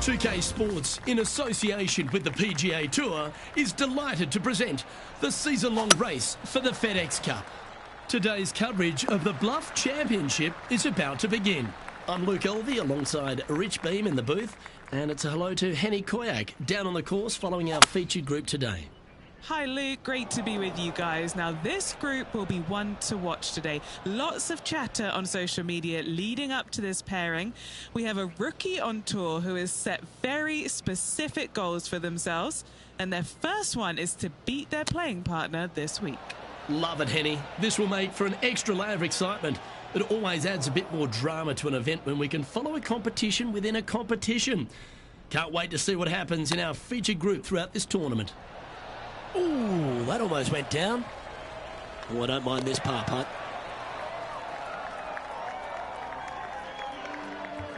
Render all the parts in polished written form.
2K Sports, in association with the PGA Tour, is delighted to present the season-long race for the FedEx Cup. Today's coverage of the Bluff Championship is about to begin. I'm Luke Elvey alongside Rich Beam in the booth, and it's a hello to Henny Koyak down on the course following our featured group today. Hi Luke, great to be with you guys. Now this group will be one to watch today. Lots of chatter on social media leading up to this pairing. We have a rookie on tour who has set very specific goals for themselves, and their first one is to beat their playing partner this week. Love it, Henny. This will make for an extra layer of excitement. It always adds a bit more drama to an event when we can follow a competition within a competition. Can't wait to see what happens in our featured group throughout this tournament. Ooh, that almost went down. Oh, I don't mind this par putt.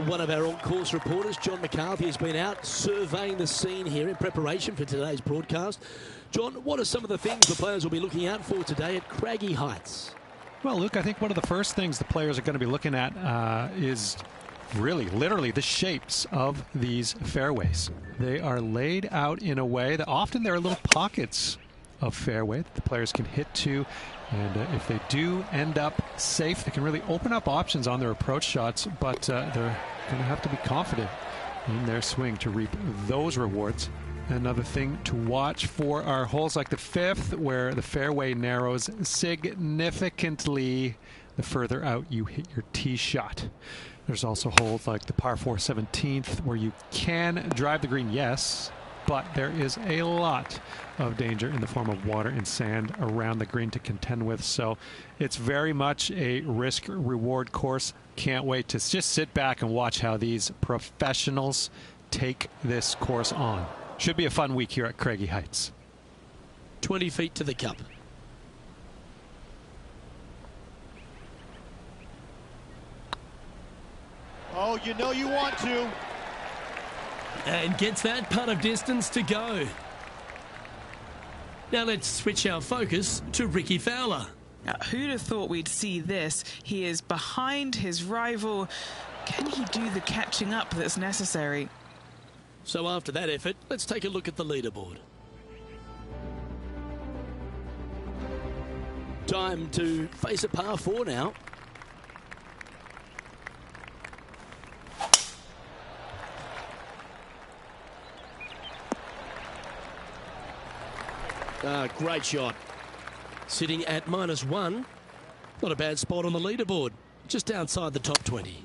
One of our on-course reporters, John McCarthy, has been out surveying the scene here in preparation for today's broadcast. John, what are some of the things the players will be looking out for today at Craggy Heights? Well, Luke, I think one of the first things the players are going to be looking at is really, literally, the shapes of these fairways. They are laid out in a way that often there are little pockets of fairway that the players can hit to. And if they do end up safe, they can really open up options on their approach shots. But they're going to have to be confident in their swing to reap those rewards. Another thing to watch for are holes like the fifth, where the fairway narrows significantly the further out you hit your tee shot. There's also holes like the par 4 17th where you can drive the green, yes, but there is a lot of danger in the form of water and sand around the green to contend with. So it's very much a risk-reward course. Can't wait to just sit back and watch how these professionals take this course on. Should be a fun week here at Craggy Heights. 20 feet to the cup. Oh, you know you want to. And gets that putt of distance to go. Now let's switch our focus to Rickie Fowler. Now, who'd have thought we'd see this? He is behind his rival. Can he do the catching up that's necessary? So after that effort, let's take a look at the leaderboard. Time to face a par 4 now. Great shot. Sitting at -1. Not a bad spot on the leaderboard. Just outside the top 20.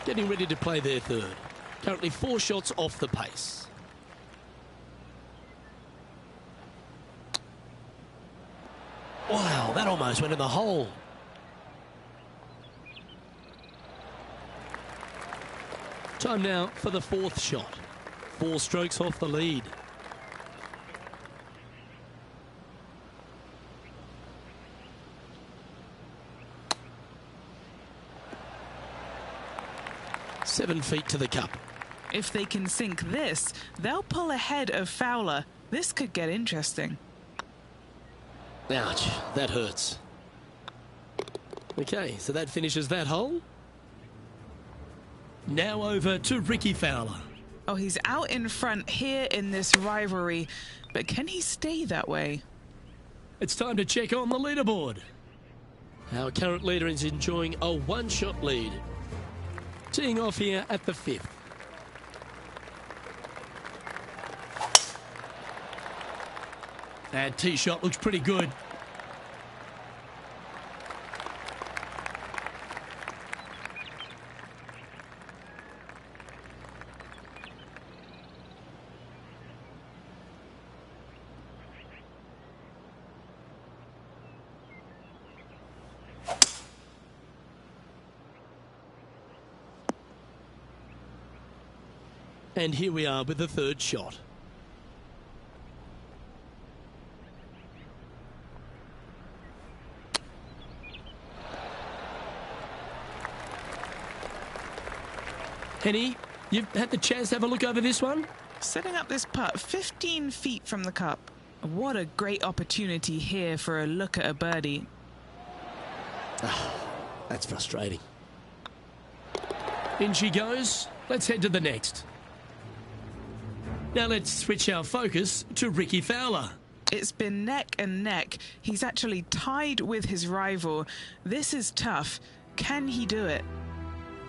Getting ready to play their third. Currently 4 shots off the pace. Wow, that almost went in the hole. Time now for the 4th shot. 4 strokes off the lead. Seven feet to the cup. If they can sink this, they'll pull ahead of Fowler. This could get interesting. Ouch, that hurts. Okay, so that finishes that hole. Now over to Rickie Fowler. Oh, he's out in front here in this rivalry, but can he stay that way? It's time to check on the leaderboard. Our current leader is enjoying a 1-shot lead. Teeing off here at the 5th. That tee shot looks pretty good. And here we are with the 3rd shot. Henny, you've had the chance to have a look over this one? Setting up this putt 15 feet from the cup. What a great opportunity here for a look at a birdie. That's frustrating. In she goes. Let's head to the next. Now let's switch our focus to Rickie Fowler. It's been neck and neck. He's actually tied with his rival. This is tough. Can he do it?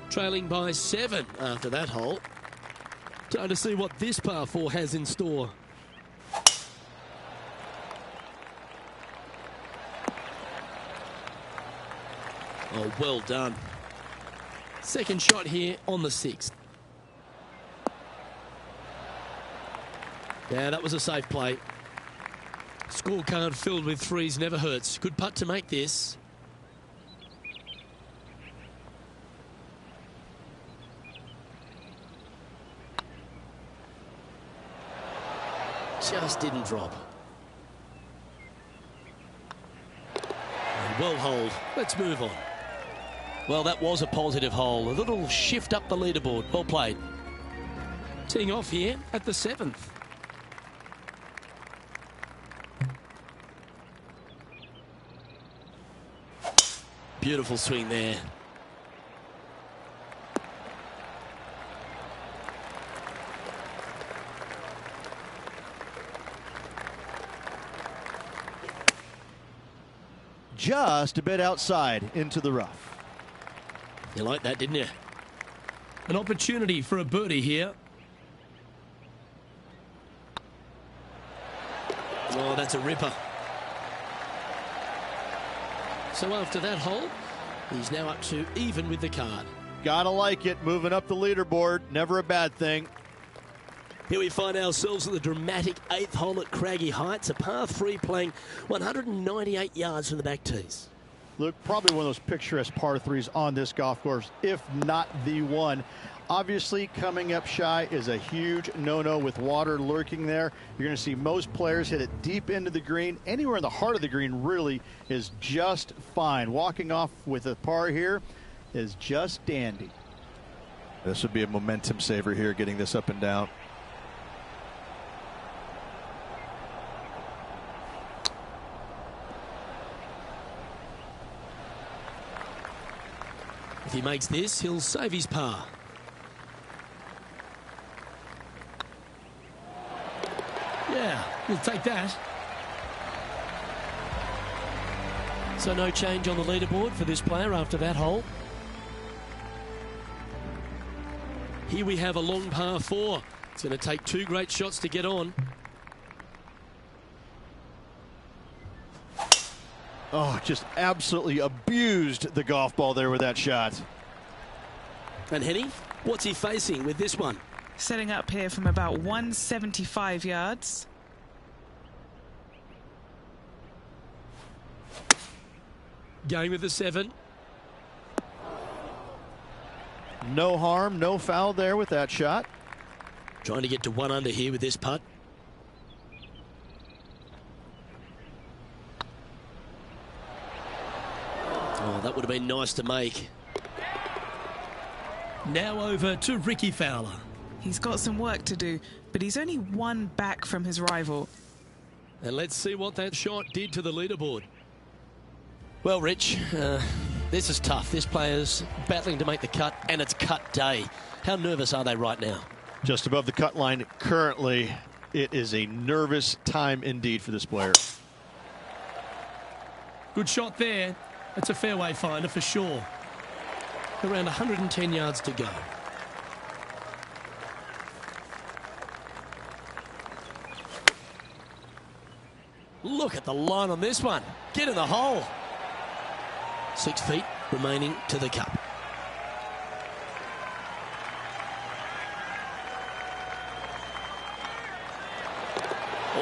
Trailing by 7 after that hole. Time to see what this par 4 has in store. Oh, well done. Second shot here on the 6th. Yeah, that was a safe play. Scorecard filled with threes never hurts. Good putt to make this. Just didn't drop. Well holed. Let's move on. Well, that was a positive hole. A little shift up the leaderboard. Well played. Teeing off here at the 7th. Beautiful swing there. Just a bit outside into the rough. You like that, didn't you? An opportunity for a birdie here. Oh, that's a ripper. So after that hole, he's now up to even with the card. Gotta like it. Moving up the leaderboard. Never a bad thing. Here we find ourselves at the dramatic 8th hole at Craggy Heights, a par 3 playing 198 yards from the back tees. Look, probably one of those picturesque par 3s on this golf course, if not the one. Obviously, coming up shy is a huge no-no with water lurking there. You're going to see most players hit it deep into the green. Anywhere in the heart of the green really is just fine. Walking off with a par here is just dandy. This would be a momentum saver here, getting this up and down. If he makes this, he'll save his par. Yeah, we'll take that. So no change on the leaderboard for this player after that hole. Here we have a long par 4. It's going to take 2 great shots to get on. Oh, just absolutely abused the golf ball there with that shot. And Henny, what's he facing with this one? Setting up here from about 175 yards. Going with the 7. No harm, no foul there with that shot. Trying to get to 1 under here with this putt. Oh, that would have been nice to make. Now over to Rickie Fowler. He's got some work to do, but he's only 1 back from his rival. And let's see what that shot did to the leaderboard. Well, Rich, this is tough. This player's battling to make the cut, and it's cut day. How nervous are they right now? Just above the cut line currently. It is a nervous time indeed for this player. Good shot there. It's a fairway finder for sure. Around 110 yards to go. Look at the line on this one. Get in the hole. 6 feet remaining to the cup.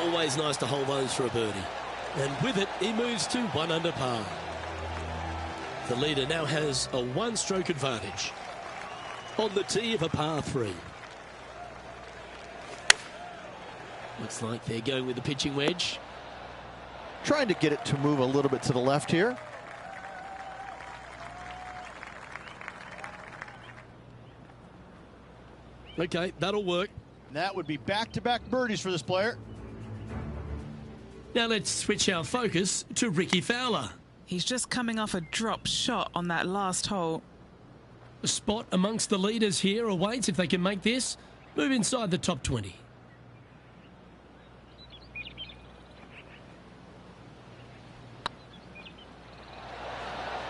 Always nice to hold those for a birdie. And with it, he moves to 1 under par. The leader now has a 1-stroke advantage on the tee of a par 3. Looks like they're going with the pitching wedge. Trying to get it to move a little bit to the left here. Okay, that'll work. And that would be back-to-back birdies for this player. Now let's switch our focus to Rickie Fowler. He's just coming off a drop shot on that last hole. A spot amongst the leaders here awaits if they can make this. Move inside the top 20.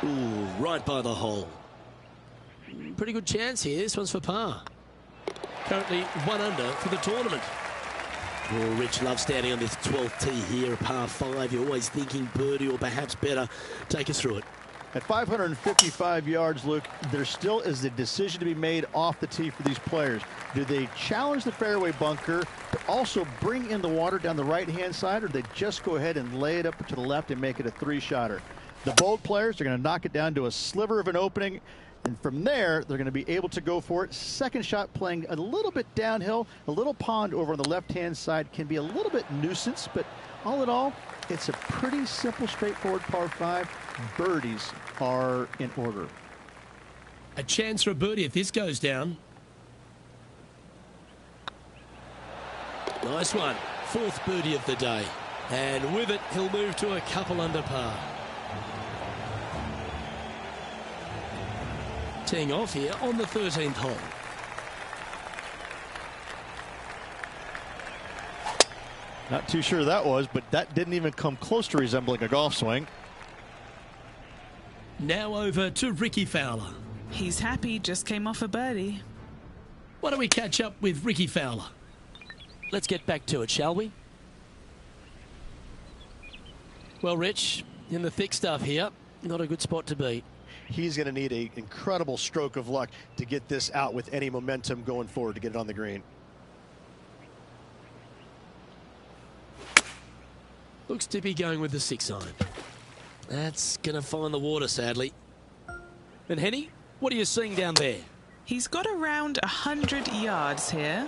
Ooh, right by the hole. Pretty good chance here. This one's for par. Currently 1 under for the tournament. Oh, Rich loves standing on this 12th tee here, a par 5. You're always thinking birdie or perhaps better. Take us through it. At 555 yards, Luke, there still is a decision to be made off the tee for these players. Do they challenge the fairway bunker, but also bring in the water down the right-hand side, or do they just go ahead and lay it up to the left and make it a 3-shotter? The bold players are going to knock it down to a sliver of an opening, and from there, they're going to be able to go for it. Second shot playing a little bit downhill. A little pond over on the left-hand side can be a little bit nuisance, but all in all, it's a pretty simple, straightforward par 5. Birdies are in order. A chance for a birdie if this goes down. Nice one. 4th birdie of the day. And with it, he'll move to a couple under par. Teeing off here on the 13th hole. Not too sure that was, but that didn't even come close to resembling a golf swing. Now over to Rickie Fowler. He's happy, just came off a birdie. Why don't we catch up with Rickie Fowler? Let's get back to it, shall we? Well, Rich, in the thick stuff here, not a good spot to be. He's going to need an incredible stroke of luck to get this out with any momentum going forward to get it on the green. Looks to be going with the 6-iron. That's going to find the water, sadly. And Henny, what are you seeing down there? He's got around 100 yards here.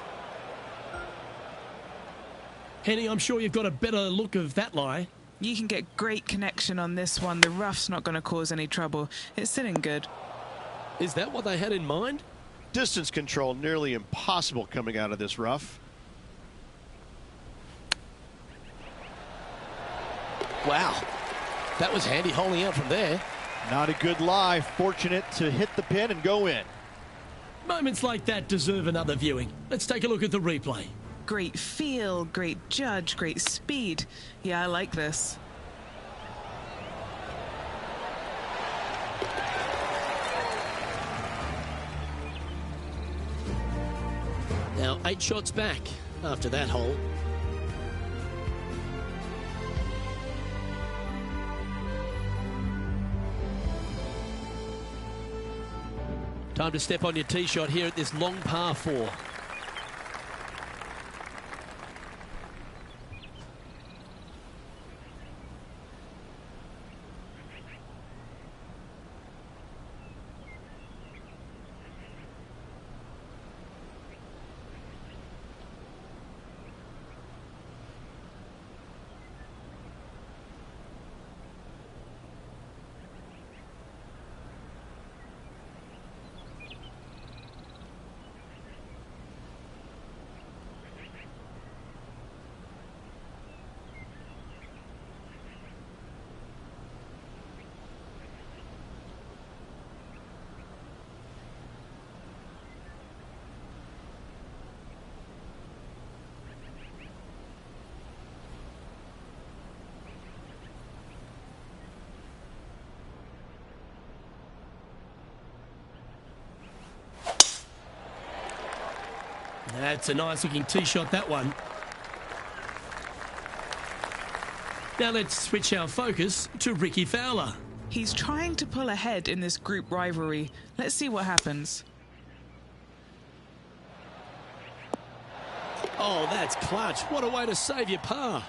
Henny, I'm sure you've got a better look of that lie. You can get great connection on this one. The rough's not going to cause any trouble. It's sitting good. Is that what they had in mind? Distance control nearly impossible coming out of this rough. Wow. That was handy holding out from there. Not a good lie. Fortunate to hit the pin and go in. Moments like that deserve another viewing. Let's take a look at the replay. Great feel, great judge, great speed. Yeah, I like this. Now 8 shots back after that hole. Time to step on your tee shot here at this long par 4. That's a nice looking tee shot, that one. Now let's switch our focus to Rickie Fowler. He's trying to pull ahead in this group rivalry. Let's see what happens. Oh, that's clutch. What a way to save your par.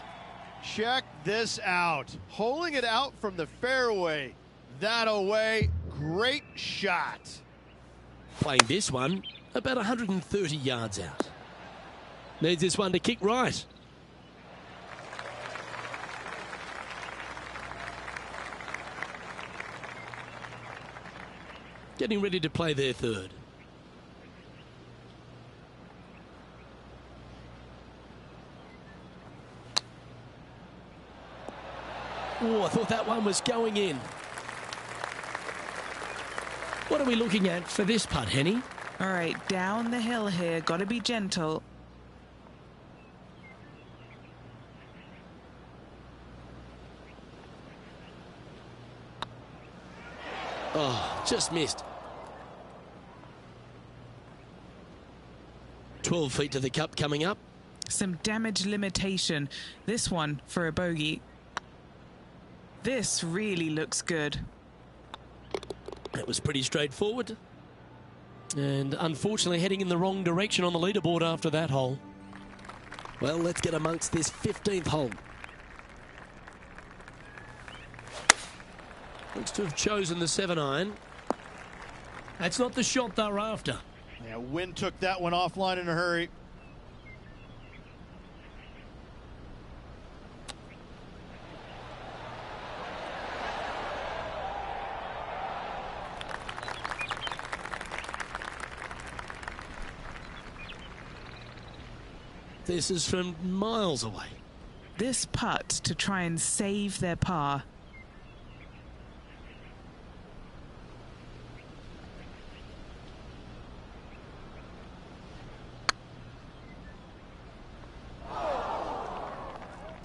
Check this out. Holding it out from the fairway. That away. Great shot. Playing this one about 130 yards out. Needs this one to kick right. Getting ready to play their third. Oh, I thought that one was going in. What are we looking at for this putt, Henny? All right, down the hill here. Got to be gentle. Oh, just missed. 12 feet to the cup coming up. Some damage limitation. This one for a bogey. This really looks good. That was pretty straightforward. And unfortunately heading in the wrong direction on the leaderboard after that hole. Well, let's get amongst this 15th hole. Looks to have chosen the 7-iron. That's not the shot they're after. Yeah, wind took that one offline in a hurry. This is from miles away. This putt to try and save their par.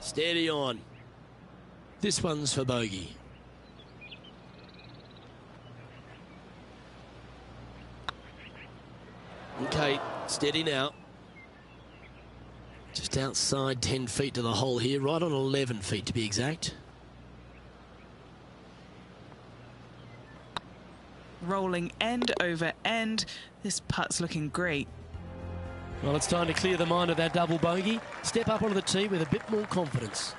Steady on. This one's for bogey. Okay, steady now. Just outside 10 feet to the hole here, right on 11 feet to be exact. Rolling end over end. This putt's looking great. Well, it's time to clear the mind of that double bogey. Step up onto the tee with a bit more confidence.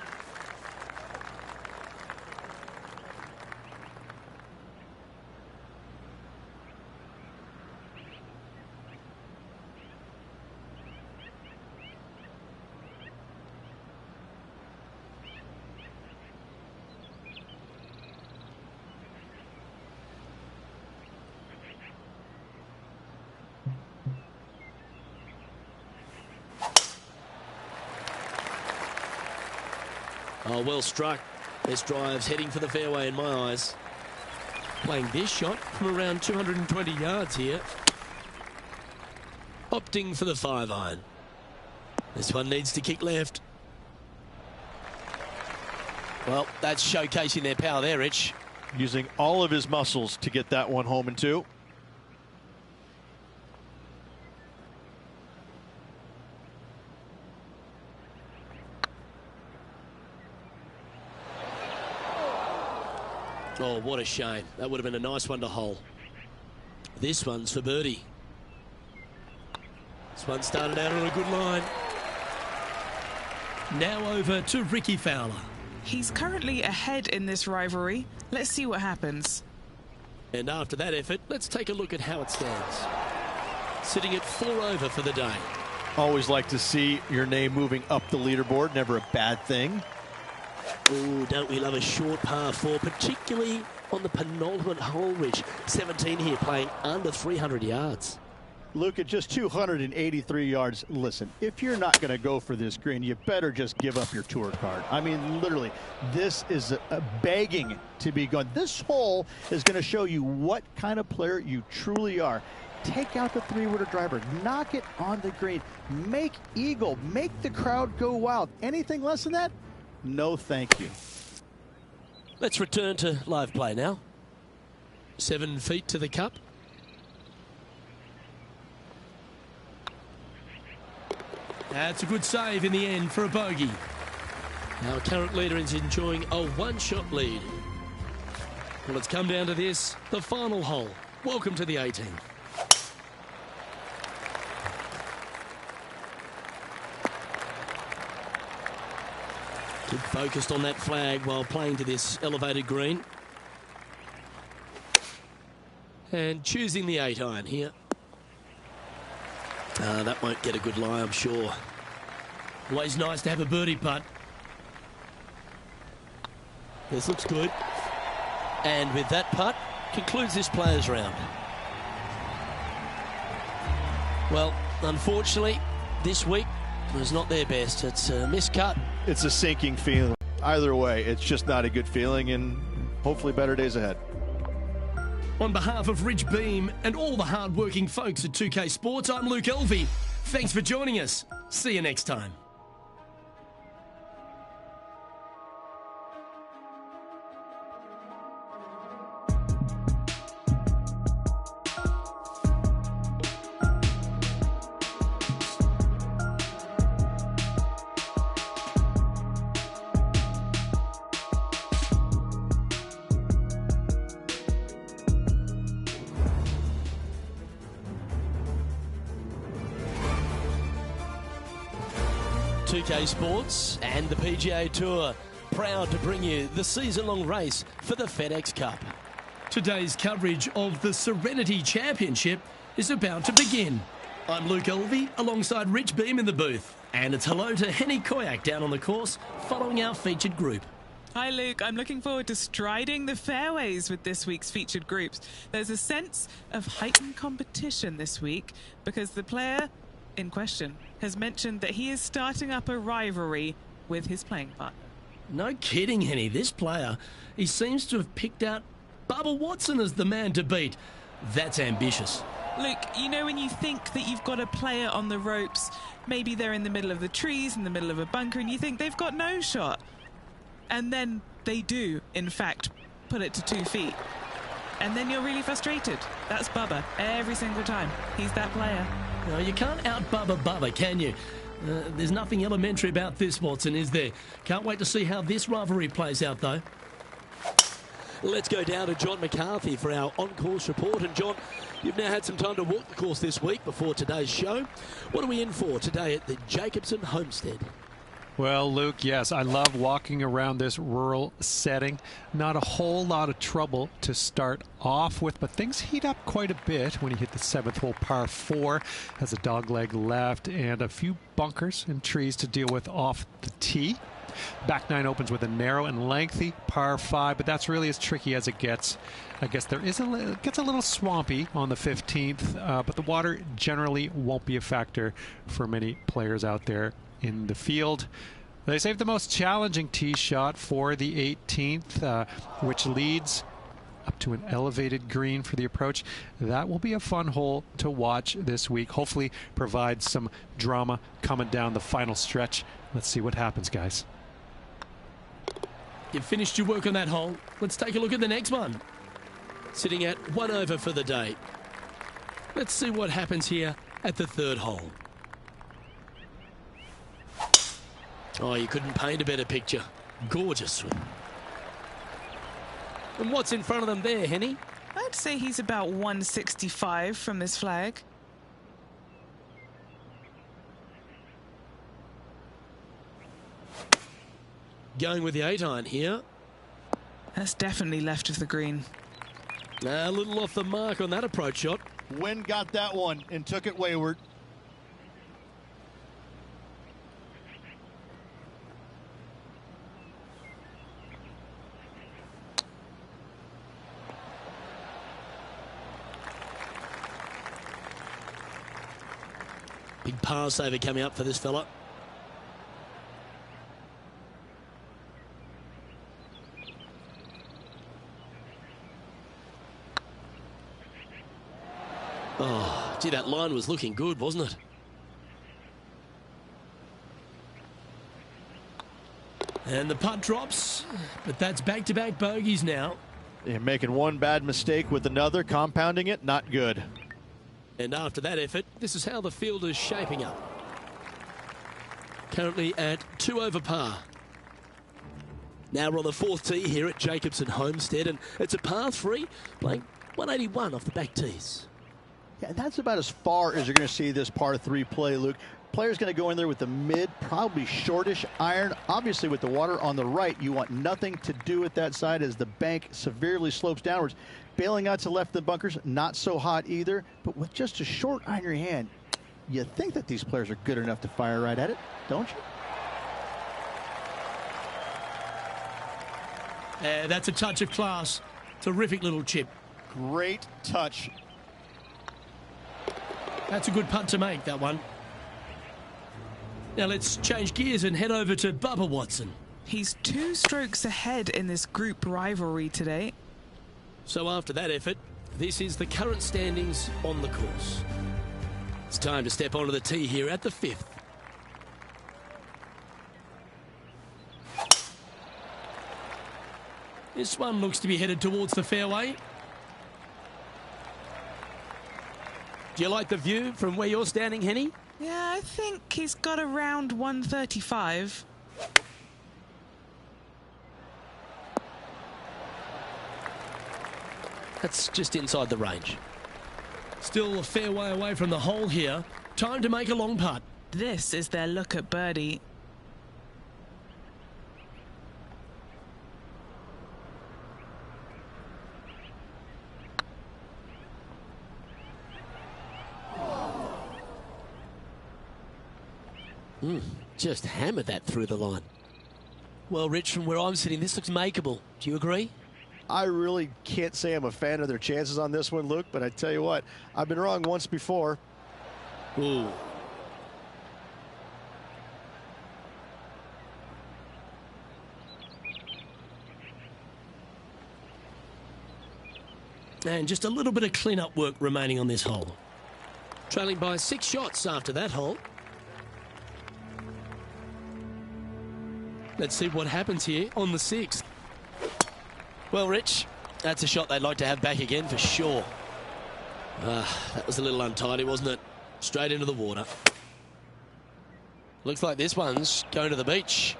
Oh, well struck. This drive's heading for the fairway in my eyes. Playing this shot from around 220 yards here. Opting for the 5-iron. This one needs to kick left. Well, that's showcasing their power there, Rich. Using all of his muscles to get that one home in two. Oh, what a shame. That would have been a nice one to hole. This one's for birdie. This one started out on a good line. Now over to Ricky Fowler. He's currently ahead in this rivalry. Let's see what happens. And after that effort, let's take a look at how it stands. Sitting at 4 over for the day. Always like to see your name moving up the leaderboard. Never a bad thing. Oh, don't we love a short par 4, particularly on the penultimate hole, Rich. 17 here, playing under 300 yards. Luke, at just 283 yards, listen, if you're not going to go for this green, you better just give up your tour card. I mean, literally, this is a begging to be gone. This hole is going to show you what kind of player you truly are. Take out the 3-wooder driver, knock it on the green, make eagle, make the crowd go wild. Anything less than that? No, thank you. Let's return to live play now. 7 feet to the cup. That's a good save in the end for a bogey. Our current leader is enjoying a 1-shot lead. Well, it's come down to this, the final hole. Welcome to the 18. Keep focused on that flag while playing to this elevated green. And choosing the 8-iron here. That won't get a good lie, I'm sure. Always nice to have a birdie putt. This looks good. And with that putt, concludes this players' round. Well, unfortunately, this week was not their best. It's a miscut. It's a sinking feeling. Either way, it's just not a good feeling, and hopefully better days ahead. On behalf of Rich Beam and all the hard-working folks at 2K Sports, I'm Luke Elvey. Thanks for joining us. See you next time. .2K Sports and the PGA Tour proud to bring you the season-long race for the FedEx Cup. Today's coverage of the Serenity Championship is about to begin. I'm Luke Elvey alongside Rich Beam in the booth. And it's hello to Henny Koyak down on the course following our featured group. Hi Luke, I'm looking forward to striding the fairways with this week's featured groups. There's a sense of heightened competition this week because the player in question has mentioned that he is starting up a rivalry with his playing partner. No kidding, Henny. This player, he seems to have picked out Bubba Watson as the man to beat. That's ambitious. Luke, you know when you think that you've got a player on the ropes, maybe they're in the middle of the trees, in the middle of a bunker, and you think they've got no shot. And then they do, in fact, put it to 2 feet. And then you're really frustrated. That's Bubba every single time. He's that player. No, you can't out-Bubba Bubba, can you? There's nothing elementary about this, Watson, is there? Can't wait to see how this rivalry plays out, though. Let's go down to John McCarthy for our on-course report. And John, you've now had some time to walk the course this week before today's show. What are we in for today at the Jacobson Homestead? Well, Luke, yes, I love walking around this rural setting. Not a whole lot of trouble to start off with, but things heat up quite a bit when you hit the 7th hole par 4. Has a dogleg left and a few bunkers and trees to deal with off the tee. Back 9 opens with a narrow and lengthy par 5, but that's really as tricky as it gets. I guess it gets a little swampy on the 15th, but the water generally won't be a factor for many players out there in the field. They saved the most challenging tee shot for the 18th, which leads up to an elevated green for the approach. That will be a fun hole to watch this week. Hopefully provide some drama coming down the final stretch. Let's see what happens, guys. You've finished your work on that hole. Let's take a look at the next one. Sitting at 1 over for the day. Let's see what happens here at the 3rd hole. Oh, you couldn't paint a better picture. Gorgeous swing. And what's in front of them there, Henny? I'd say he's about 165 from this flag. Going with the 8-iron here. That's definitely left of the green. A little off the mark on that approach shot. Wind got that one and took it wayward. Big par saver coming up for this fella. Oh, gee, that line was looking good, wasn't it? And the putt drops, but that's back-to-back bogeys now. Yeah, making one bad mistake with another, compounding it, not good. And after that effort, this is how the field is shaping up. Currently at 2 over par. Now we're on the 4th tee here at Jacobson Homestead, and it's a par 3, playing 181 off the back tees. Yeah, that's about as far as you're going to see this par 3 play, Luke. Player's going to go in there with the mid, probably shortish iron. Obviously, with the water on the right, you want nothing to do with that side as the bank severely slopes downwards. Bailing out to left of the bunkers, not so hot either. But with just a short iron in your hand, you think that these players are good enough to fire right at it, don't you? That's a touch of class. Terrific little chip. Great touch. That's a good putt to make, that one. Now let's change gears and head over to Bubba Watson. He's 2 strokes ahead in this group rivalry today. So after that effort, This is the current standings on the course. It's time to step onto the tee here at the 5th. This one looks to be headed towards the fairway. Do you like the view from where you're standing, Henny? Yeah, I think he's got around 135. That's just inside the range. Still a fair way away from the hole here. Time to make a long putt. This is their look at birdie. Just hammered that through the line. Well, Rich, from where I'm sitting, this looks makeable. Do you agree? I really can't say I'm a fan of their chances on this one, Luke, but I tell you what, I've been wrong once before. Ooh. And just a little bit of clean-up work remaining on this hole. Trailing by 6 shots after that hole. Let's see what happens here on the 6th. Well, Rich, that's a shot they'd like to have back again for sure. That was a little untidy, wasn't it? Straight into the water. Looks like this one's going to the beach.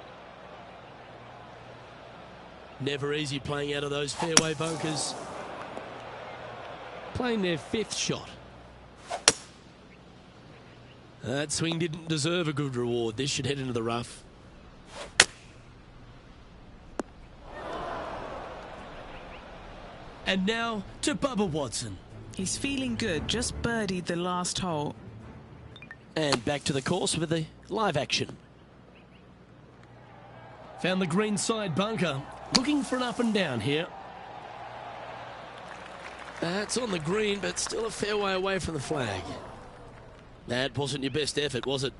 Never easy playing out of those fairway bunkers. Playing their 5th shot. That swing didn't deserve a good reward. This should head into the rough. And now to Bubba Watson. He's feeling good, just birdied the last hole. And back to the course with the live action. Found the green side bunker. Looking for an up and down here. That's on the green, but still a fair way away from the flag. That wasn't your best effort, was it?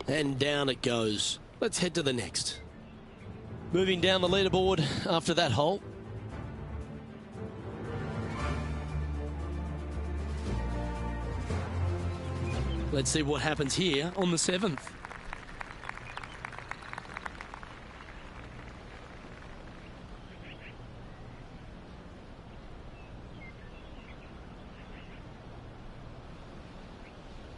And down it goes. Let's head to the next. Moving down the leaderboard after that hole. Let's see what happens here on the 7th.